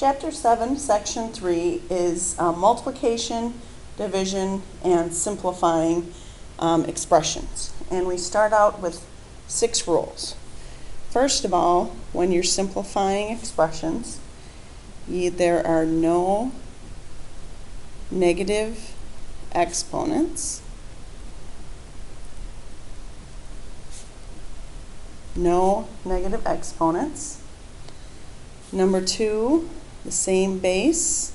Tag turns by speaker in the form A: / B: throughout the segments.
A: Chapter 7, Section 3 is multiplication, division, and simplifying expressions. And we start out with 6 rules. First of all, when you're simplifying expressions, there are no negative exponents, no negative exponents. Number 2, the same base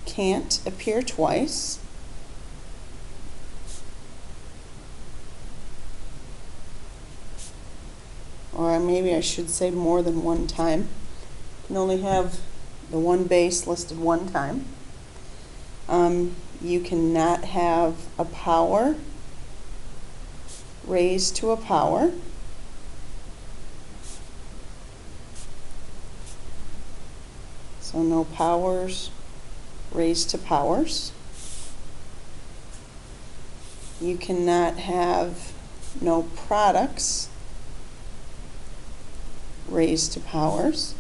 A: can't appear twice. Or maybe I should say more than one time. You can only have the one base listed one time. You cannot have a power raised to a power. So no powers raised to powers. You cannot have no products raised to powers.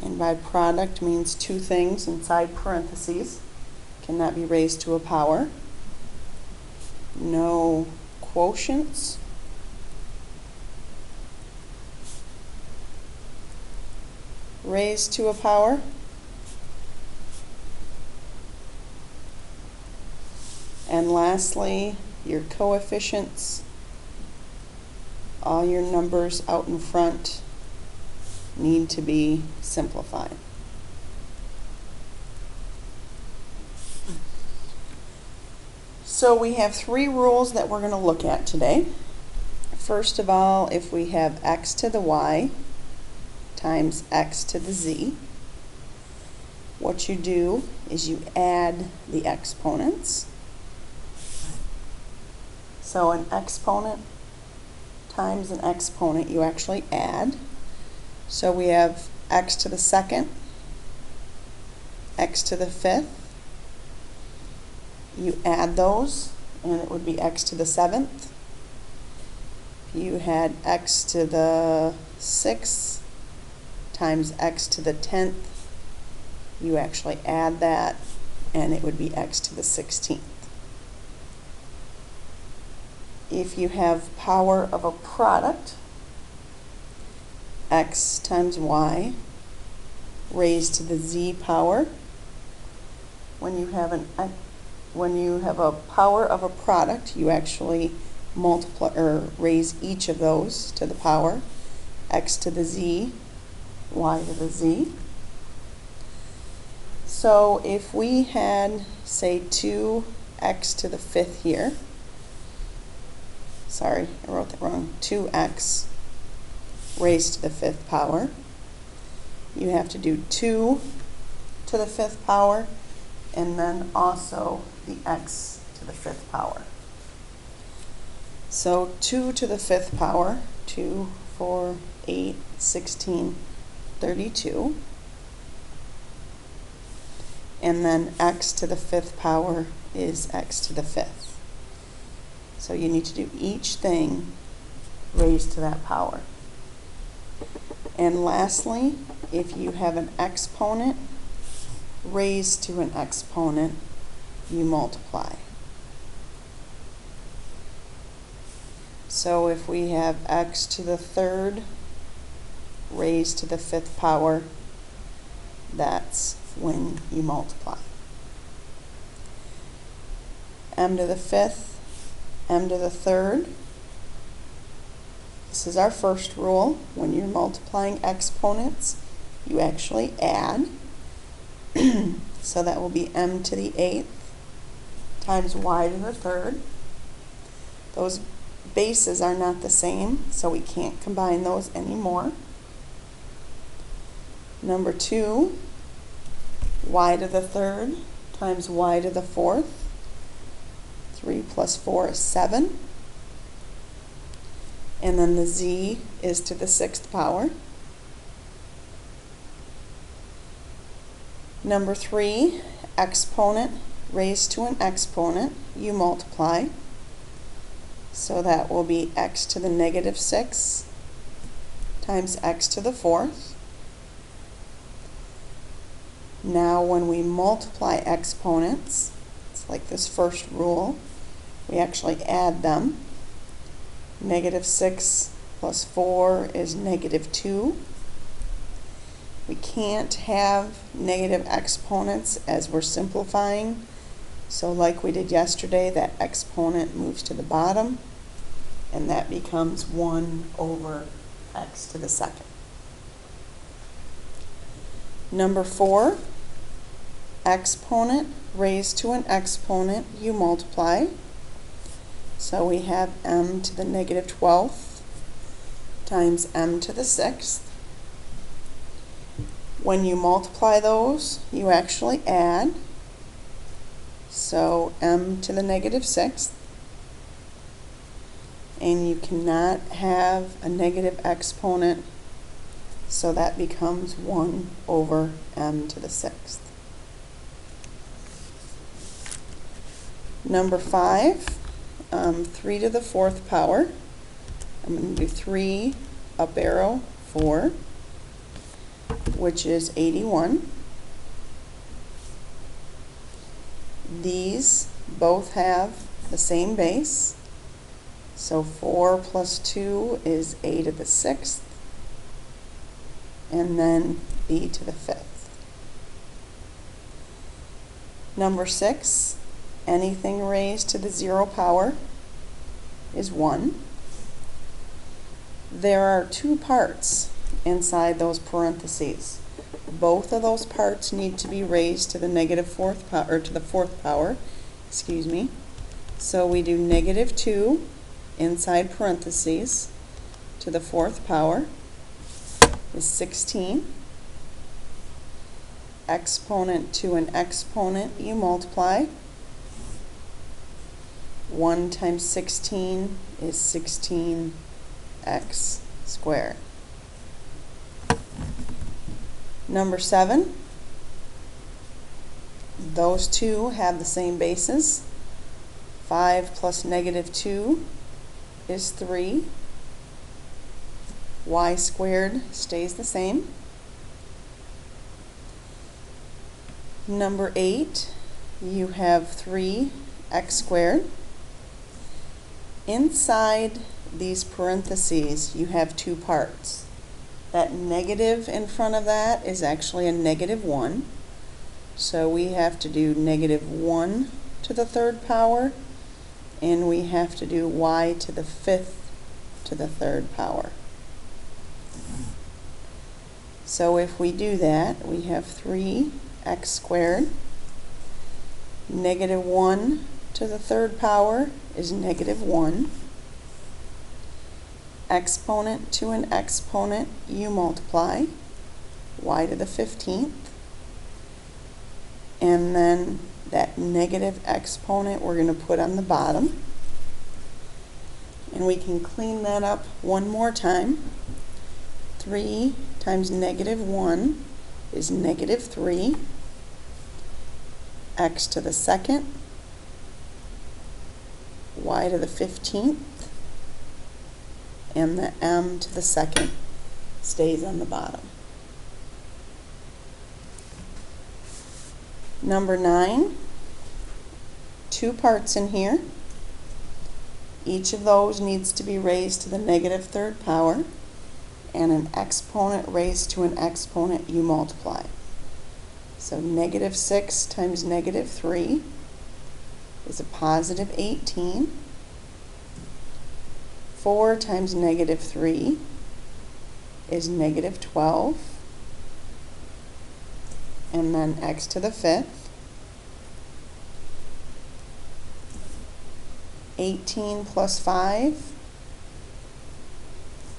A: And by product means two things inside parentheses. Cannot be raised to a power. No quotients. Raised to a power. And lastly, your coefficients, all your numbers out in front need to be simplified. So we have 3 rules that we're going to look at today. First of all, if we have x to the y times x to the z, what you do is you add the exponents. So an exponent times an exponent you actually add. So we have x to the second, x to the fifth. You add those and it would be x to the seventh. You had x to the sixth times x to the 10th. You actually add that and it would be x to the 16th. If you have power of a product, x times y raised to the z power. When you have a power of a product, you actually multiply or raise each of those to the power. X to the z, y to the z. So if we had, say, 2x to the 5th here, sorry, I wrote that wrong, 2x raised to the 5th power. You have to do 2 to the 5th power and then also the x to the 5th power. So 2 to the 5th power, 2, 4, 8, 16, 32. And then x to the 5th power is x to the 5th. So you need to do each thing raised to that power. And lastly, if you have an exponent raised to an exponent, you multiply. So if we have x to the 3rd raised to the 5th power, that's when you multiply. M to the 5th, m to the 3rd. This is our first rule. When you're multiplying exponents, you actually add. So that will be m to the 8th times y to the 3rd. Those bases are not the same, so we can't combine those anymore. Number 2, y to the 3rd times y to the 4th. 3 plus 4 is 7. And then the z is to the 6th power. Number 3, exponent raised to an exponent, you multiply. So that will be x to the negative 6 times x to the 4th. Now when we multiply exponents, it's like this first rule, we actually add them. Negative 6 plus 4 is negative 2. We can't have negative exponents as we're simplifying. So like we did yesterday, that exponent moves to the bottom, and that becomes 1 over x to the second. Number 4, exponent raised to an exponent, you multiply. So we have m to the negative 12th times m to the 6th. When you multiply those, you actually add. So m to the negative 6th. And you cannot have a negative exponent, so that becomes 1 over m to the 6th. Number 5, 3 to the 4th power. I'm going to do 3 up arrow 4, which is 81. These both have the same base. So 4 plus 2 is a to the 6th, and then b to the 5th. Number 6, anything raised to the 0 power is 1. There are 2 parts inside those parentheses. Both of those parts need to be raised to the negative 4th power, or to the 4th power, excuse me. So we do negative 2 inside parentheses to the 4th power is 16. Exponent to an exponent, you multiply. 1 times 16 is 16x squared. Number 7, those two have the same bases. 5 plus negative 2 is 3. Y squared stays the same. Number 8, you have 3x squared. Inside these parentheses, you have 2 parts. That negative in front of that is actually a negative 1. So we have to do negative 1 to the 3rd power, and we have to do y to the 5th to the 3rd power. So if we do that, we have 3x squared. Negative 1 to the 3rd power is negative 1. Exponent to an exponent, you multiply. Y to the 15th. And then that negative exponent we're going to put on the bottom. And we can clean that up one more time. 3 times negative 1 is negative 3. X to the 2nd. Y to the 15th. And the m to the 2nd stays on the bottom. Number 9, 2 parts in here. Each of those needs to be raised to the negative 3rd power, and an exponent raised to an exponent, you multiply. So negative 6 times negative 3 is a positive 18. 4 times negative 3 is negative 12. And then x to the 5th. 18 plus 5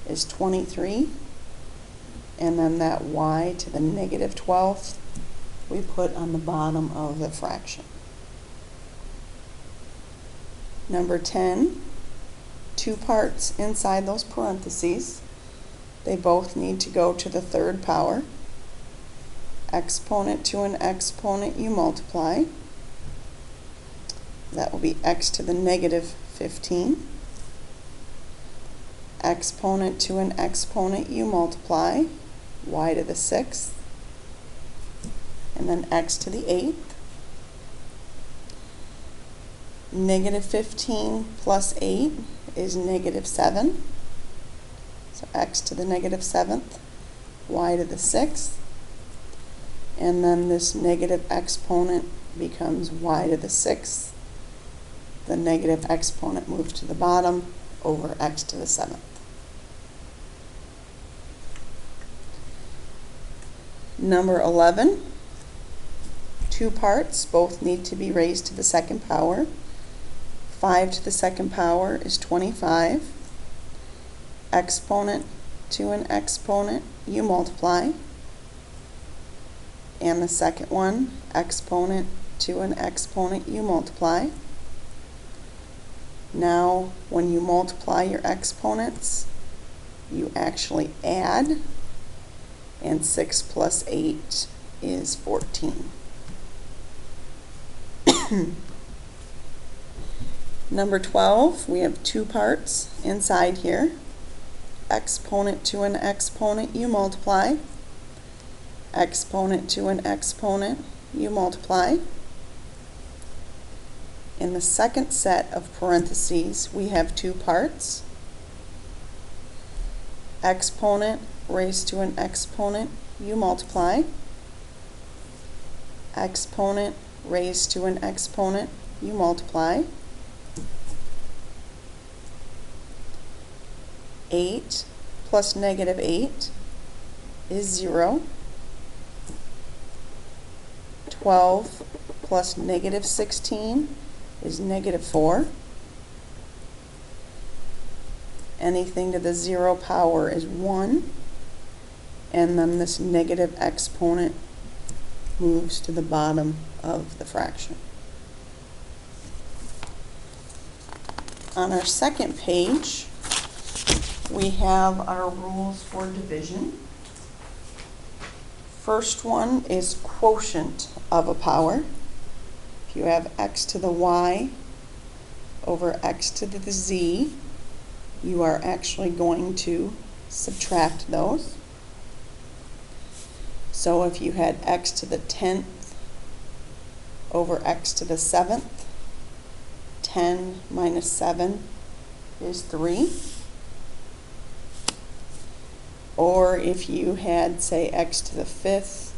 A: is 23. And then that y to the negative 12th we put on the bottom of the fraction. Number 10, 2 parts inside those parentheses. They both need to go to the 3rd power. Exponent to an exponent, you multiply. That will be x to the negative 15. exponent to an exponent, you multiply, y to the 6th, and then x to the 8th. Negative 15 plus 8 is negative 7. So x to the negative 7th, y to the 6th. And then this negative exponent becomes y to the 6th. The negative exponent moves to the bottom over x to the 7th. Number 11, two parts, both need to be raised to the second power. 5 to the second power is 25. Exponent to an exponent, you multiply. And the second one, exponent to an exponent, you multiply. Now, when you multiply your exponents, you actually add, and 6 plus 8 is 14. Number 12, we have two parts inside here. Exponent to an exponent, you multiply. Exponent to an exponent, you multiply. In the second set of parentheses, we have two parts. Exponent raised to an exponent, you multiply. Exponent raised to an exponent, you multiply. 8 plus negative 8 is 0. 12 plus negative 16 is negative 4. Anything to the 0 power is 1. And then this negative exponent moves to the bottom of the fraction. On our second page, we have our rules for division. First one is quotient of a power. If you have x to the y over x to the z, you are actually going to subtract those. So if you had x to the 10th over x to the 7th, 10 minus 7 is 3. Or if you had, say, x to the 5th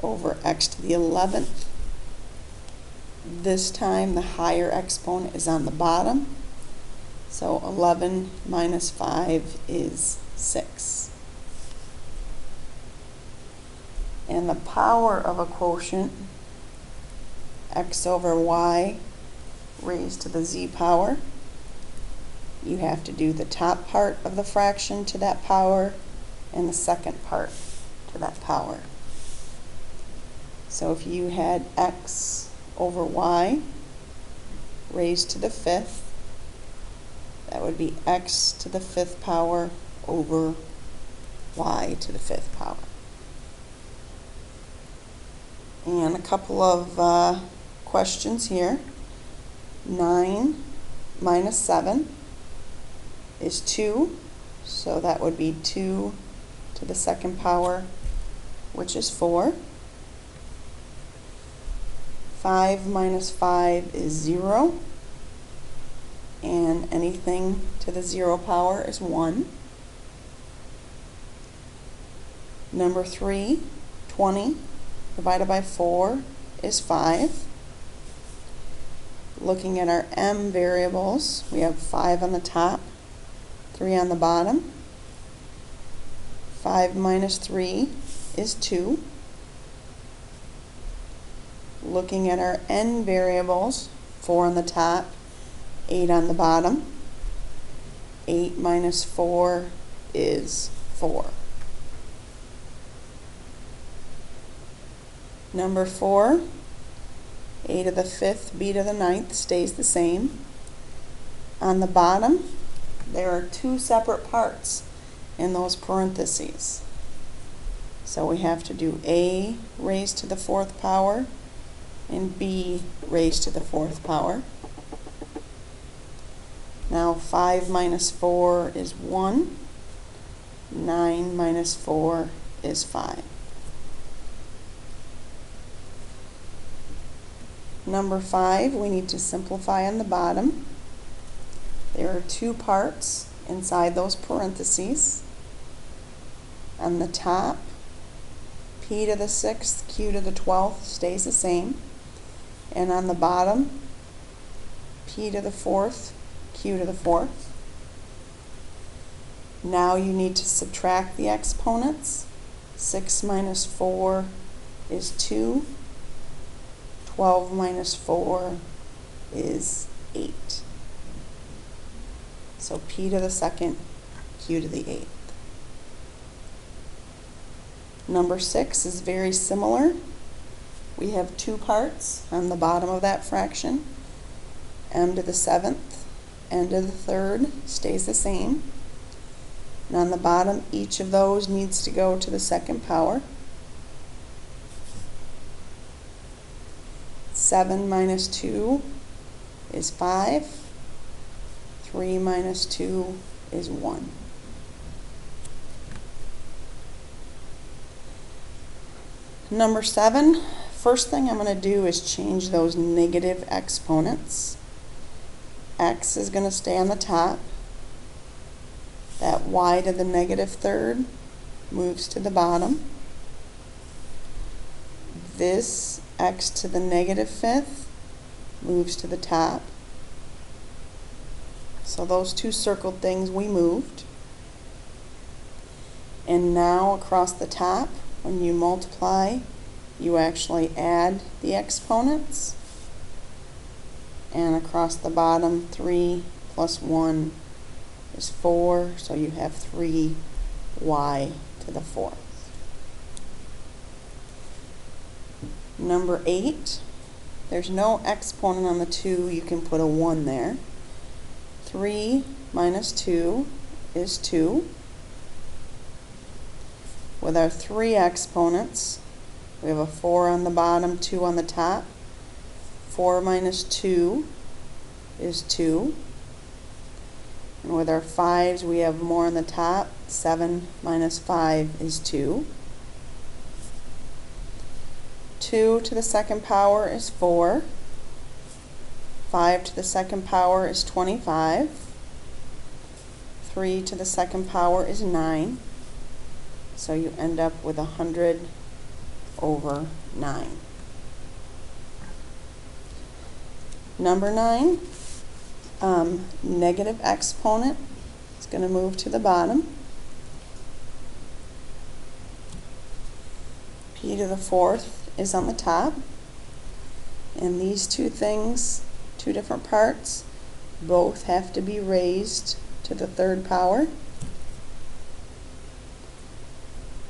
A: over x to the 11th, this time the higher exponent is on the bottom. So 11 minus 5 is 6. And the power of a quotient, x over y raised to the z power, you have to do the top part of the fraction to that power and the second part to that power. So if you had x over y raised to the 5th, that would be x to the 5th power over y to the 5th power. And a couple of questions here. 9 minus 7 is 2, so that would be 2 to the second power, which is 4. 5 minus 5 is 0, and anything to the 0 power is 1. Number 3, 20 divided by 4 is 5. Looking at our m variables, we have 5 on the top, 3 on the bottom. 5 minus 3 is 2. Looking at our n variables, 4 on the top, 8 on the bottom. 8 minus 4 is 4. Number 4, a to the 5th, b to the 9th stays the same. On the bottom, there are two separate parts in those parentheses. So we have to do a raised to the 4th power and b raised to the 4th power. Now 5 minus 4 is 1. 9 minus 4 is 5. Number 5, we need to simplify on the bottom. There are two parts inside those parentheses. On the top, p to the 6th, q to the 12th stays the same. And on the bottom, p to the 4th, q to the 4th. Now you need to subtract the exponents. 6 minus 4 is 2. 12 minus 4 is 8. So p to the 2nd, q to the 8th. Number 6 is very similar. We have two parts on the bottom of that fraction. M to the 7th, n to the 3rd stays the same. And on the bottom, each of those needs to go to the second power. 7 minus 2 is 5. 3 minus 2 is 1. Number 7, first thing I'm going to do is change those negative exponents. X is going to stay on the top. That y to the negative 3rd moves to the bottom. This x to the negative 5th moves to the top. So those two circled things we moved. And now across the top, when you multiply, you actually add the exponents. And across the bottom, 3 plus 1 is 4, so you have 3y to the 4th. Number 8, there's no exponent on the 2, you can put a 1 there. 3 minus 2 is 2. With our 3 exponents, we have a 4 on the bottom, 2 on the top. 4 minus 2 is 2. And with our 5s, we have more on the top. 7 minus 5 is 2. 2 to the second power is 4. 5 to the second power is 25. 3 to the second power is 9. So you end up with 100 over 9. Number 9, negative exponent is going to move to the bottom. P to the 4th is on the top. And these two things, two different parts, both have to be raised to the 3rd power.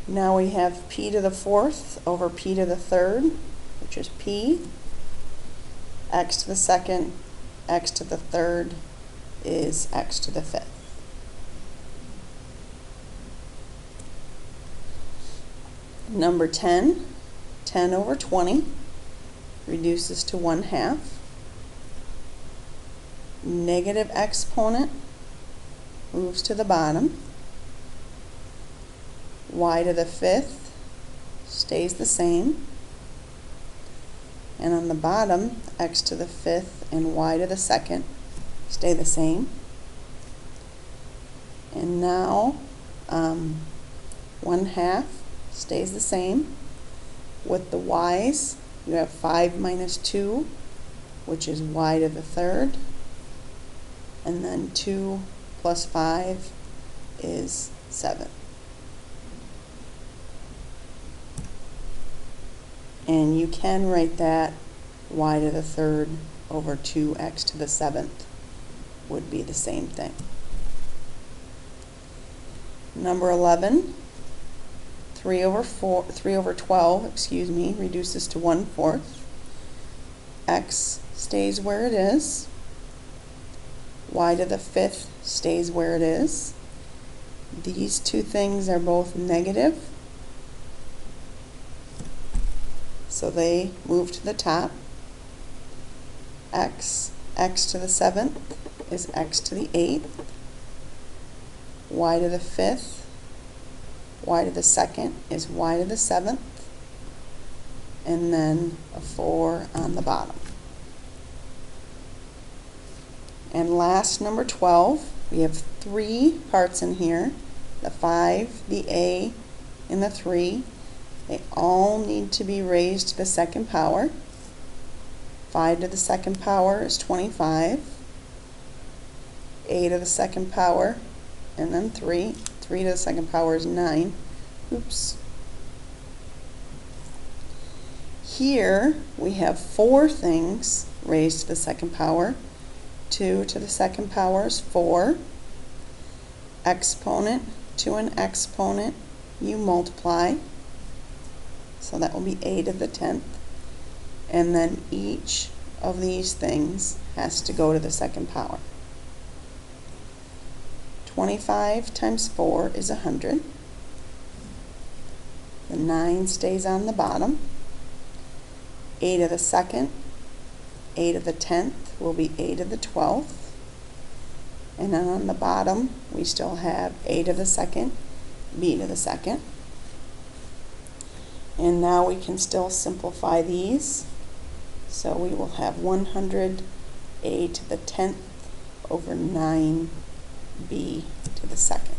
A: Now we have p to the 4th over p to the 3rd, which is p. X to the 2nd, x to the 3rd is x to the 5th. Number 10, 10 over 20 reduces to 1/2. Negative exponent moves to the bottom. Y to the 5th stays the same. And on the bottom, x to the 5th and y to the 2nd stay the same. And now 1/2 stays the same. With the y's, you have 5 minus 2, which is y to the 3rd. And then 2 plus 5 is 7. And you can write that y to the 3rd over 2x to the 7th would be the same thing. Number 11, 3 over 12, reduces to 1/4. X stays where it is. Y to the 5th stays where it is. These two things are both negative, so they move to the top. X to the 7th is x to the 8th. Y to the 5th, y to the 2nd is y to the 7th, and then a 4 on the bottom. And last, number 12, we have 3 parts in here, the 5, the a, and the 3. They all need to be raised to the second power. 5 to the second power is 25. A to the second power, and then 3. 3 to the second power is 9. Oops. Here we have 4 things raised to the second power. 2 to the second power is 4. Exponent to an exponent, you multiply. So that will be a to the 10th. And then each of these things has to go to the second power. 25 times 4 is 100. The 9 stays on the bottom. A to the 2nd, a to the 10th will be a to the 12th. And then on the bottom, we still have a to the 2nd, b to the 2nd. And now we can still simplify these. So we will have 100 a to the 10th over 9b to the 2nd.